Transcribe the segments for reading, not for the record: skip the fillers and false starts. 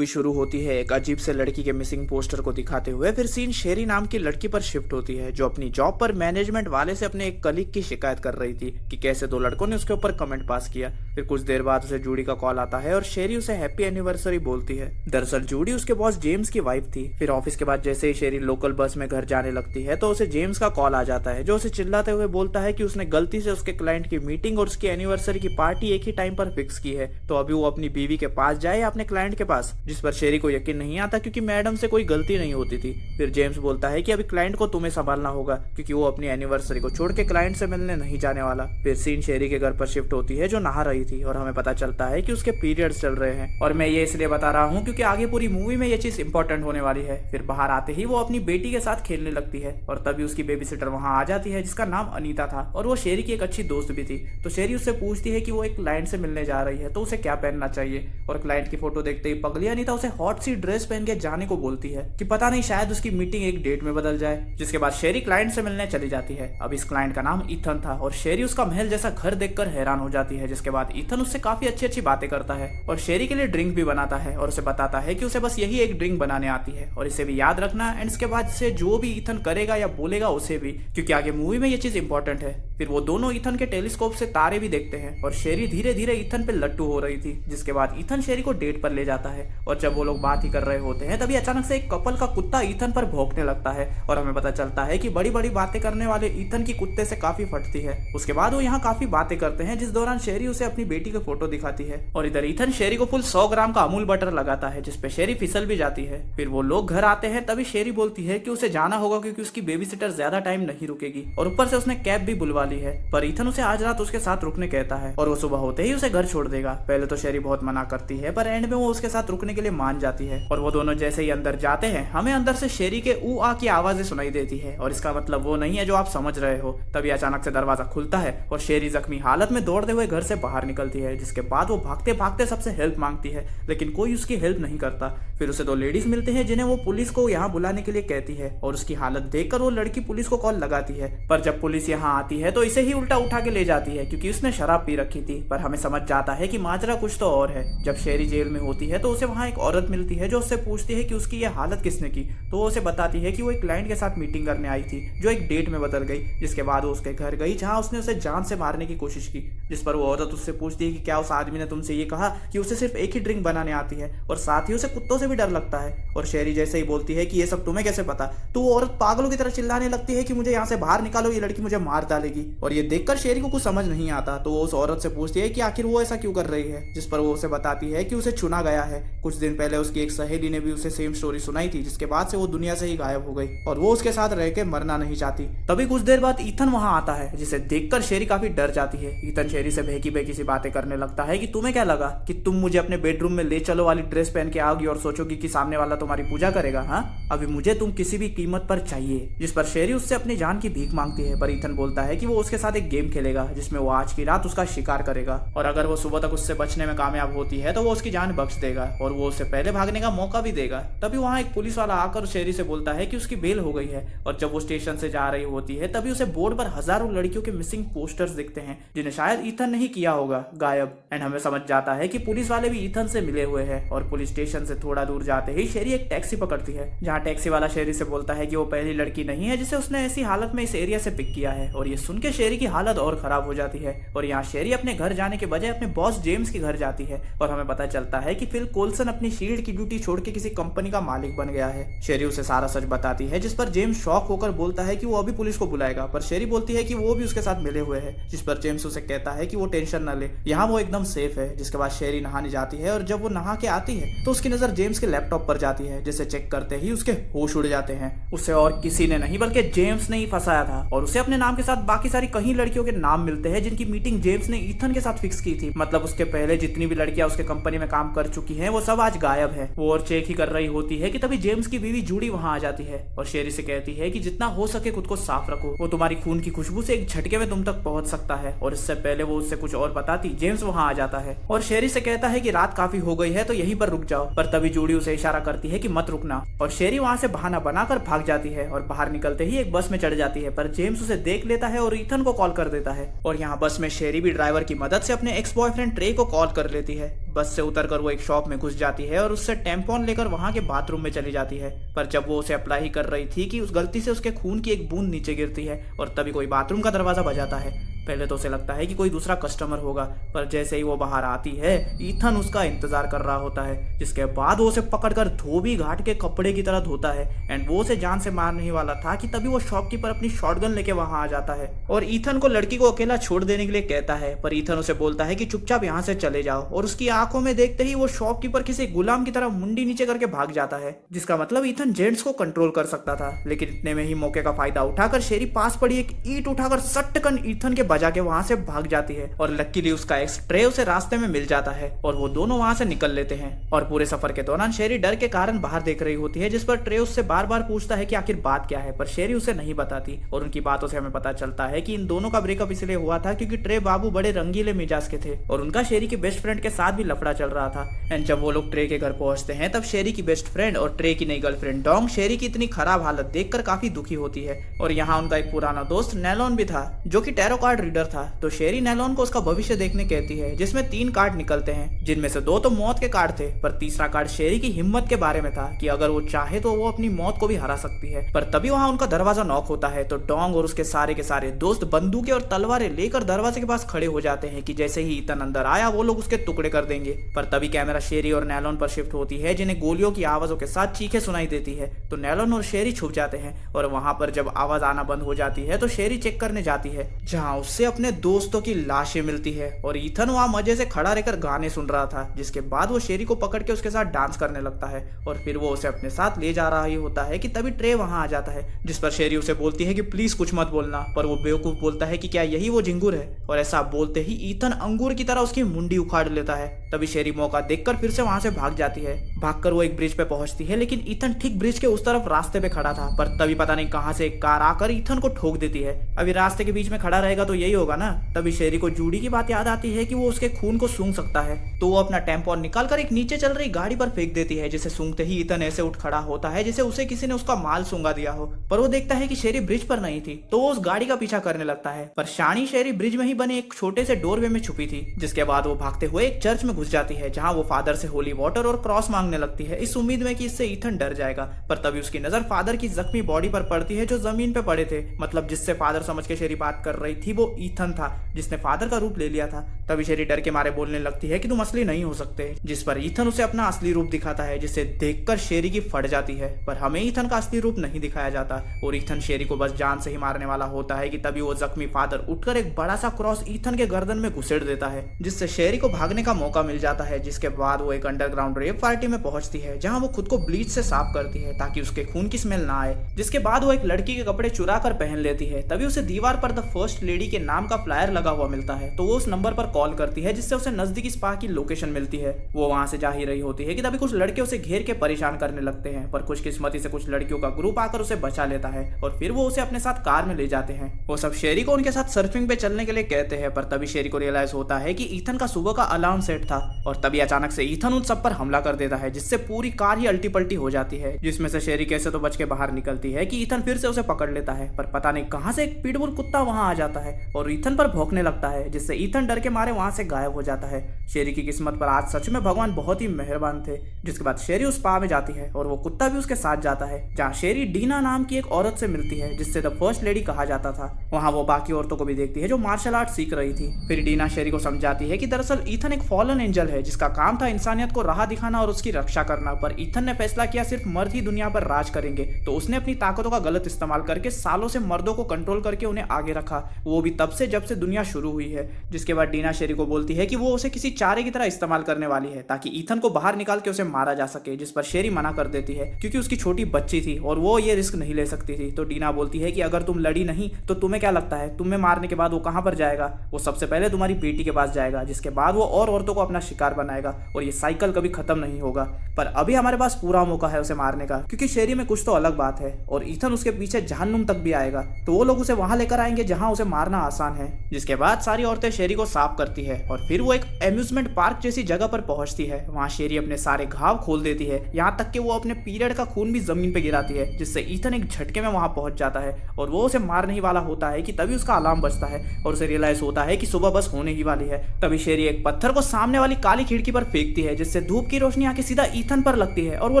Movie शुरू होती है एक अजीब से लड़की के मिसिंग पोस्टर को दिखाते हुए। फिर सीन शेरी नाम की लड़की पर शिफ्ट होती है जो अपनी जॉब पर मैनेजमेंट वाले से अपने एक कलीग की शिकायत कर रही थी कि कैसे दो लड़कों ने उसके ऊपर कमेंट पास किया। फिर कुछ देर बाद उसे जूडी का कॉल आता है और शेरी उसे हैप्पी एनिवर्सरी बोलती है। दरअसल जूडी उसके बॉस जेम्स की वाइफ थी। फिर ऑफिस के बाद जैसे ही शेरी लोकल बस में घर जाने लगती है तो उसे जेम्स का कॉल आ जाता है जो उसे चिल्लाते हुए बोलता है कि उसने गलती से उसके क्लाइंट की मीटिंग और उसकी एनिवर्सरी की पार्टी एक ही टाइम पर फिक्स की है, तो अभी वो अपनी बीवी के पास जाए या अपने क्लाइंट के पास। जिस पर शेरी को यकीन नहीं आता क्योंकि मैडम से कोई गलती नहीं होती थी। फिर जेम्स बोलता है कि अभी क्लाइंट को तुम्हें संभालना होगा क्योंकि वो अपनी एनिवर्सरी को छोड़ के क्लाइंट से मिलने नहीं जाने वाला। फिर सीन शेरी के घर पर शिफ्ट होती है जो नहा रही थी और हमें पता चलता है कि उसके पीरियड्स चल रहे हैं। और मैं ये इसलिए बता रहा हूँ क्योंकि आगे पूरी मूवी में ये चीज इंपॉर्टेंट होने वाली है। फिर बाहर आते ही वो अपनी बेटी के साथ खेलने लगती है और तभी उसकी बेबी सिटर वहां आ जाती है जिसका नाम अनीता था और वो शेरी की एक अच्छी दोस्त भी थी। तो शेरी उससे पूछती है कि वो एक क्लाइंट से मिलने जा रही है तो उसे क्या पहनना चाहिए, और क्लाइंट की फोटो देखते ही पगली अनीता उसे हॉट सी ड्रेस पहन के जाने को बोलती है कि पता नहीं शायद उसकी मीटिंग एक डेट में बदल जाए। जिसके बाद शेरी क्लाइंट से मिलने चली जाती है। अब इस क्लाइंट का नाम ईथन था और शेरी उसका महल जैसा घर देखकर हैरान हो जाती है। जिसके बाद ईथन उससे काफी अच्छी अच्छी बातें करता है और शेरी के लिए ड्रिंक भी बनाता है और उसे बताता है कि उसे बस यही एक ड्रिंक बनाने आती है और इसे भी याद रखना। एंड इसके बाद से जो भी ईथन करेगा या बोलेगा उसे भी, क्योंकि आगे मूवी में ये चीज इंपॉर्टेंट है। फिर वो दोनों ईथन के टेलीस्कोप से तारे भी देखते हैं और शेरी धीरे धीरे ईथन पे लट्टू हो रही थी। जिसके बाद ईथन शेरी को डेट पर ले जाता है और जब वो लोग बात ही कर रहे होते हैं तभी अचानक से एक कपल का कुत्ता ईथन पर भौंकने लगता है और हमें पता चलता है कि बड़ी बड़ी बातें करने वाले ईथन की कुत्ते से काफी फटती है। उसके बाद वो यहाँ काफी बातें करते हैं जिस दौरान शेरी उसे अपनी बेटी का फोटो दिखाती है और इधर ईथन शेरी को फुल 100 ग्राम का अमूल बटर लगाता है जिसपे शेरी फिसल भी जाती है। फिर वो लोग घर आते हैं तभी शेरी बोलती है कि उसे जाना होगा क्योंकि उसकी बेबी सिटर ज्यादा टाइम नहीं रुकेगी और ऊपर से उसने कैब भी बुलवा ली है। पर ईथन उसे आज रात उसके साथ रुकने कहता है और वो सुबह होते ही उसे घर छोड़ देगा। पहले तो शेरी बहुत मना करती है पर एंड में वो उसके साथ रुकने के लिए मान जाती है और वो दोनों जैसे ही अंदर जाते हैं हमें अंदर से शेरी के ऊ आ की आवाजें सुनाई देती है और इसका मतलब वो नहीं है जो आप समझ रहे हो। तभी अचानक से दरवाजा खुलता है और शेरी जख्मी हालत में दौड़ते हुए घर से बाहर निकलती है। जिसके बाद वो भागते भागते सबसे हेल्प मांगती है लेकिन कोई उसकी हेल्प नहीं करता। फिर उसे दो लेडीज मिलते हैं जिन्हें वो पुलिस को यहाँ बुलाने के लिए कहती है और उसकी हालत देखकर वो लड़की पुलिस को कॉल लगाती है। पर जब पुलिस यहाँ आती है तो इसे ही उल्टा उठा के ले जाती है क्योंकि उसने शराब पी रखी थी। पर हमें समझ जाता है कि माजरा कुछ तो और है। जब शेरी जेल में होती है तो उसे वहाँ एक औरत मिलती है जो उससे पूछती है कि उसकी ये हालत किसने की, तो वो उसे बताती है कि वो एक क्लाइंट के साथ मीटिंग करने आई थी जो एक डेट में बदल गई। जिसके बाद वो उसके घर गई जहाँ उसने उसे जान से मारने की कोशिश की। जिस पर वो औरत उससे पूछती है कि क्या उस आदमी ने तुमसे ये कहा कि उसे सिर्फ एक ही ड्रिंक बनाने आती है और साथ ही उसे कुत्तों से भी डर लगता है। और शेरी जैसे ही बोलती है कि ये सब तुम्हें कैसे पता, तो वो औरत पागलों की तरह चिल्लाने लगती है कि मुझे यहाँ से बाहर निकालो, ये लड़की मुझे मार डालेगी। और ये देखकर शेरी को कुछ समझ नहीं आता तो वो उस औरत से पूछती है कि आखिर वो ऐसा क्यों कर रही है। जिस पर वो उसे बताती है कि उसे चुना गया है। कुछ दिन पहले उसकी एक सहेली ने भी उसे सेम स्टोरी सुनाई थी जिसके बाद से वो दुनिया से ही गायब हो गई और वो उसके साथ रह के मरना नहीं चाहती। तभी कुछ देर बाद ईथन वहां आता है जिसे देखकर शेरी काफी डर जाती है। ईथन शेरी से बहकी बहकी सी बातें करने लगता है कि तुम्हें क्या लगा कि तुम मुझे अपने बेडरूम में ले चलो वाली ड्रेस पहन के आओगी और सोचोगी कि सामने वाला तुम्हारी पूजा करेगा। हाँ, अभी मुझे तुम किसी भी कीमत पर चाहिए। जिस पर शेरी उससे अपनी जान की भीख मांगती है पर ईथन बोलता है कि वो उसके साथ एक गेम खेलेगा जिसमें वो आज की रात उसका शिकार करेगा और अगर वो सुबह तक उससे बचने में कामयाब होती है तो वो उसकी जान बख्श देगा और वो उससे पहले भागने का मौका भी देगा। तभी वहाँ एक पुलिस वाला आकर शेरी से बोलता है कि उसकी बेल हो गई है और जब वो स्टेशन से जा रही होती है तभी उसे बोर्ड पर हजारों लड़कियों के मिसिंग पोस्टर्स दिखते हैं जिन्हें शायद ईथन नहीं किया होगा गायब। एंड हमें समझ जाता है कि पुलिस वाले भी ईथन से मिले हुए हैं और पुलिस स्टेशन से थोड़ा दूर जाते ही शेरी एक टैक्सी पकड़ती है जहाँ टैक्सी वाला शेरी से बोलता है कि वो पहली लड़की नहीं है जिसे उसने ऐसी हालत में इस एरिया से पिक किया है। और ये सुन के शेरी की हालत और खराब हो जाती है और यहाँ शेरी अपने घर जाने के बजाय अपने बॉस जेम्स के घर जाती है और हमें पता चलता है कि फिल कोल्सन अपनी शील्ड की ड्यूटी छोड़ के किसी कंपनी का मालिक बन गया है। शेरी उसे सारा सच बताती है जिस पर जेम्स शॉक होकर बोलता है कि वो अभी पुलिस को बुलाएगा। पर शेरी बोलती है कि वो भी उसके साथ मिले हुए हैं। जिस पर जेम्स उसे कहता है कि वो टेंशन न ले, यहाँ वो एकदम सेफ है। जिसके बाद शेरी नहाने जाती है और जब वो नहा के आती है तो उसकी नजर जेम्स के लैपटॉप पर जाती है जिसे चेक करते ही उसके होश उड़ जाते हैं। उसे और किसी ने नहीं बल्कि जेम्स ने ही फंसाया था और उसे अपने नाम के साथ बाकी सारी कई लड़कियों के नाम मिलते हैं जिनकी मीटिंग जेम्स ने ईथन के साथ फिक्स की थी। मतलब उसके पहले जितनी भी लड़कियां उसके कंपनी में काम कर चुकी हैं वो सब आज गायब है। वो और चेक ही कर रही होती है कि तभी जेम्स की बीवी जूडी वहां आ जाती है और शेरी से कहती है कि जितना हो सके खुद को साफ रखो, वो तुम्हारी खून की खुशबू से एक झटके में तुम तक पहुंच सकता है। और इससे पहले वो उससे कुछ और बताती जेम्स वहां आ जाता है और शेरी से कहता है कि रात काफी हो गई है तो यहीं पर रुक जाओ। पर तभी जूडी उसे इशारा करती है कि मत रुकना और शेरी वहां से बहाना बनाकर भाग जाती है और बाहर निकलते ही एक बस में चढ़ जाती है। पर जेम्स उसे देख लेता है और ईथन को कॉल कर देता है। और यहाँ बस में शेरी भी ड्राइवर की मदद से अपने एक्स बॉयफ्रेंड ट्रे को कॉल कर लेती है। बस से उतरकर वो एक शॉप में घुस जाती है और उससे टैम्पॉन लेकर वहां के बाथरूम में चली जाती है। पर जब वो उसे अप्लाई कर रही थी कि उस गलती से उसके खून की एक बूंद नीचे गिरती है और तभी कोई बाथरूम का दरवाजा बजाता है। पहले तो उसे लगता है कि कोई दूसरा कस्टमर होगा, पर जैसे ही वो बाहर आती है ईथन उसका इंतजार कर रहा होता है, जिसके बाद वो उसे पकड़कर धोबी घाट के कपड़े की तरह धोता है एंड वो उसे जान से मारने ही वाला था कि तभी वो शॉपकीपर अपनी शॉटगन लेके वहां आ जाता है और ईथन को लड़की को अकेला छोड़ देने के लिए कहता है। पर ईथन उसे बोलता है कि चुपचाप यहाँ से चले जाओ और उसकी आंखों में देखते ही वो शॉपकीपर किसी गुलाम की तरह मुंडी नीचे करके भाग जाता है, जिसका मतलब ईथन जेंट्स को कंट्रोल कर सकता था। लेकिन इतने में ही मौके का फायदा उठाकर शेरी पास पड़ी एक ईंट उठाकर सट्टकन ईथन के बजा के वहां से भाग जाती है और लकीली उसका एक्स ट्रे उसे रास्ते में मिल जाता है और वो दोनों वहां से निकल लेते हैं। और पूरे सफर के दौरान शेरी डर के कारण बाहर देख रही होती है, जिस पर ट्रे उससे बार बार पूछता है कि आखिर बात क्या है, पर शेरी उसे नहीं बताती और उनकी बातों से हमें पता चलता है कि इन दोनों का ब्रेकअप इसलिए हुआ था क्योंकि ट्रे बाबू बड़े रंगीले मिजाज के थे और उनका शेरी के बेस्ट फ्रेंड के साथ भी लफड़ा चल रहा था। एंड जब वो लोग ट्रे के घर पहुंचते हैं तब शेरी की बेस्ट फ्रेंड और ट्रे की नई गर्लफ्रेंड डोंग शेरी की इतनी खराब हालत देखकर काफी दुखी होती है। और यहाँ उनका एक पुराना दोस्त नेलोन भी था जो कि टैरो कार्ड रीडर था। तो शेरी नेलोन को उसका भविष्य देखने कहती है, जिसमें 3 कार्ड निकलते हैं, जिनमें से 2 तो मौत के कार्ड थे, पर तीसरा कार्ड शेरी की हिम्मत के बारे में था कि अगर वो चाहे तो वो अपनी मौत को भी हरा सकती है। पर तभी वहां उनका दरवाजा नॉक होता है तो डोंग और उसके सारे दोस्त बंदूकें और तलवारें लेकर दरवाजे के पास खड़े हो जाते हैं कि जैसे ही ईथन अंदर आया वो लोग उसके टुकड़े कर देंगे। पर तभी कैमरा शेरी और नेलोन पर शिफ्ट होती है, जिन्हें गोलियों की आवाजों के साथ चीखें सुनाई देती है। तो नेलोन और शेरी छुप जाते हैं और वहां पर जब आवाज आना बंद हो जाती है तो शेरी चेक करने जाती है, जहां उससे अपने दोस्तों की लाशें मिलती है और ईथन वहां मजे से खड़ा रहकर गाने सुन रहा था। जिसके बाद वो शेरी को पकड़ के उसके साथ डांस करने लगता है और फिर वो उसे अपने साथ ले जा रहा ही होता है कि तभी ट्रे वहां आ जाता है, जिस पर शेरी उसे बोलती है कि प्लीज कुछ मत बोलना। पर वो बेवकूफ बोलता है कि क्या यही वो झिंगुर है, और ऐसा बोलते ही ईथन अंगूर की तरह उसकी मुंडी उखाड़ लेता है। तभी शेरी मौका देखकर फिर से वहां से भाग जाती है। भागकर वो एक ब्रिज पे पहुंचती है, लेकिन ईथन ठीक ब्रिज के उस तरफ रास्ते पे खड़ा था। पर तभी पता नहीं कहां से एक कार आकर ईथन को ठोक देती है। अभी रास्ते के बीच में खड़ा रहेगा तो यही होगा ना। तभी शेरी को जूडी की बात याद आती है कि वो उसके खून को सूंघ सकता है, तो वो अपना टैम्पॉन निकालकर एक नीचे चल रही गाड़ी पर फेंक देती है, जिसे सूंघते ही ईथन ऐसे उठ खड़ा होता है जैसे उसे किसी ने उसका माल सूंघा दिया हो। पर वो देखता है कि शेरी ब्रिज पर नहीं थी, तो वो उस गाड़ी का पीछा करने लगता है। पर शानी शेरी ब्रिज में ही बने एक छोटे से डोरवे में छुपी थी, जिसके बाद वो भागते हुए एक चर्च में घुस जाती है, जहां वो फादर से होली वाटर और क्रॉस मांगने लगती है, इस उम्मीद में कि इससे ईथन डर जाएगा। पर तभी उसकी नजर फादर की जख्मी बॉडी पर पड़ती है जो जमीन पे पड़े थे। मतलब जिससे फादर समझ के शेरी बात कर रही थी वो ईथन था, जिसने फादर का रूप ले लिया था। तभी शेरी डर के मारे बोलने लगती है कि तुम असली नहीं हो सकते, जिस पर ईथन उसे अपना असली रूप दिखाता है, जिसे देखकर शेरी की फट जाती है। पर हमें ईथन का असली रूप नहीं दिखाया जाता और ईथन शेरी को बस जान से ही मारने वाला होता है कि तभी वो जख्मी फादर उठकर एक बड़ा सा क्रॉस ईथन के गर्दन में घुसेड़ देता है, जिससे शेरी को भागने का मौका मिल जाता है। जिसके बाद वो एक अंडरग्राउंड रेप पार्टी में पहुंचती है, जहां वो खुद को ब्लीच से साफ करती है ताकि उसके खून की स्मेल ना आए। जिसके बाद वो एक लड़की के कपड़े चुरा कर पहन लेती है। तभी उसे दीवार पर द फर्स्ट लेडी के नाम का फ्लायर लगा हुआ मिलता है, तो वो उस नंबर पर कॉल करती है, जिससे उसे नजदीकी स्पा की लोकेशन मिलती है। वो वहां से जा ही रही होती है कि तभी कुछ लड़के उसे घेर के परेशान करने लगते हैं, पर खुशकिस्मती से कुछ लड़कियों का ग्रुप आकर उसे बचा लेता है और फिर वो उसे अपने साथ कार में ले जाते हैं। वो सब शेरी को उनके साथ सर्फिंग पे चलने के लिए कहते हैं, पर तभी शेरी को रियलाइज होता है कि ईथन का सुबह का अलार्म सेट था और तभी अचानक से ईथन उन सब पर हमला कर देता है, जिससे पूरी कार ही अल्टी पल्टी हो जाती है। जिसमें से शेरी कैसे तो बच के बाहर निकलती है कि ईथन फिर से उसे पकड़ लेता है, पर पता नहीं कहां से एक पिटबुल कुत्ता वहां आ जाता है और ईथन पर भौंकने लगता है, जिससे ईथन डर के मारे वहां से गायब हो जाता है। शेरी की किस्मत पर आज सच में भगवान बहुत ही मेहरबान थे। जिसके बाद शेरी उस स्पा में जाती है और वो कुत्ता भी उसके साथ जाता है, जहाँ शेरी डीना नाम की एक औरत से मिलती है, जिससे द फर्स्ट लेडी कहा जाता था। वहाँ वो बाकी औरतों को भी देखती है जो मार्शल आर्ट सीख रही थी। फिर डीना शेरी को समझाती है कि दरअसल ईथन एक फॉलन एंजल है, जिसका काम था इंसानियत को राह दिखाना और उसकी रक्षा करना। पर ईथन ने फैसला किया सिर्फ मर्द ही दुनिया पर राज करेंगे, तो उसने अपनी ताकतों का गलत इस्तेमाल करके सालों से मर्दों को कंट्रोल करके उन्हें आगे रखा, वो भी तब से जब से दुनिया शुरू हुई है। जिसके बाद डीना शेरी को बोलती है कि वो उसे किसी चारे की तरह इस्तेमाल करने वाली है ताकि ईथन को बाहर निकाल के उसे मारा जा सके, जिस पर शेरी मना कर देती है क्योंकि उसकी छोटी बच्ची थी और वो ये रिस्क नहीं ले सकती थी। तो डीना बोलती है कि अगर तुम लड़ी नहीं तो तुम्हें क्या लगता है तुम्हें मारने के बाद वो कहां पर जाएगा? वो सबसे पहले तुम्हारी बेटी के पास जाएगा, जिसके बाद वो और औरतों को अपना शिकार बनाएगा और ये साइकिल कभी खत्म नहीं होगा। पर अभी हमारे पास पूरा मौका है उसे मारने का, क्योंकि शेरी में कुछ तो अलग बात है और ईथन उसके पीछे जहन्नुम तक भी आएगा, तो वो लोग उसे वहां लेकर आएंगे जहां उसे मारना आसान है। जिसके बाद सारी औरतें शेरी को साफ करती है और फिर वो एक एम्यूजमेंट पार्क जैसी जगह पर पहुंचती है। वहाँ शेरी अपने सारे घाव खोल देती है, यहाँ तक कि वो अपने पीरियड का खून भी जमीन पे गिराती है, जिससे ईथन एक झटके में वहाँ पहुंच जाता है और वो उसे मारने ही वाला होता है कि तभी उसका अलार्म बजता है और उसे रियलाइज होता है कि सुबह बस होने ही वाली है। तभी शेरी एक पत्थर को सामने वाली काली खिड़की पर फेंकती है, जिससे धूप की रोशनी आके सीधा ईथन पर लगती है और वो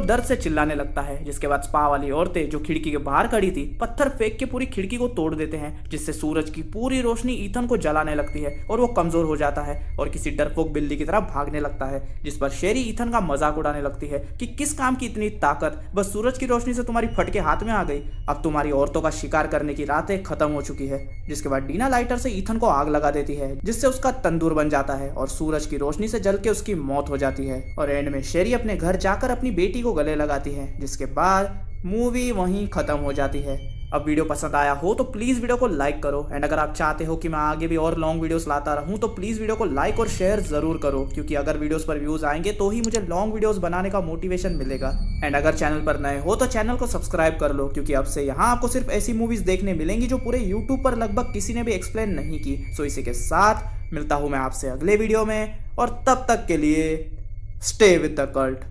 दर्द से चिल्लाने लगता है। जिसके बाद स्पा वाली औरतें जो खिड़की के बाहर खड़ी थी पत्थर फेंक के पूरी खिड़की को तोड़ देते हैं, जिससे सूरज की पूरी रोशनी ईथन को जलाने लगती है और वो कमजोर हो जाता है और किसी डरपोक बिल्ली की तरह भागने लगता है। जिस पर शेरी ईथन का मजाक उड़ाने लगती है कि किस काम की इतनी ताकत, बस सूरज की रोशनी से तुम्हारी फट के हाथ में आ गई, अब तुम्हारी औरतों का शिकार करने की रातें खत्म हो चुकी है। जिसके बाद डीना लाइटर से ईथन को आग लगा देती है, जिससे उसका तंदूर बन जाता है और सूरज की रोशनी से जल के उसकी मौत हो जाती है। और एंड में शेरी अपने घर जाकर अपनी बेटी को गले लगाती है, जिसके बाद मूवी वहीं खत्म हो जाती है। अब वीडियो पसंद आया हो तो प्लीज़ वीडियो को लाइक करो एंड अगर आप चाहते हो कि मैं आगे भी और लॉन्ग वीडियोस लाता रहूं तो प्लीज़ वीडियो को लाइक और शेयर ज़रूर करो, क्योंकि अगर वीडियोस पर व्यूज़ आएंगे तो ही मुझे लॉन्ग वीडियोस बनाने का मोटिवेशन मिलेगा। एंड अगर चैनल पर नए हो तो चैनल को सब्सक्राइब कर लो, क्योंकि अब से यहाँ आपको सिर्फ ऐसी मूवीज़ देखने मिलेंगी जो पूरे यूट्यूब पर लगभग किसी ने भी एक्सप्लेन नहीं की। सो इसी के साथ मिलता हूँ मैं आपसे अगले वीडियो में और तब तक के लिए स्टे विद द कल्ट।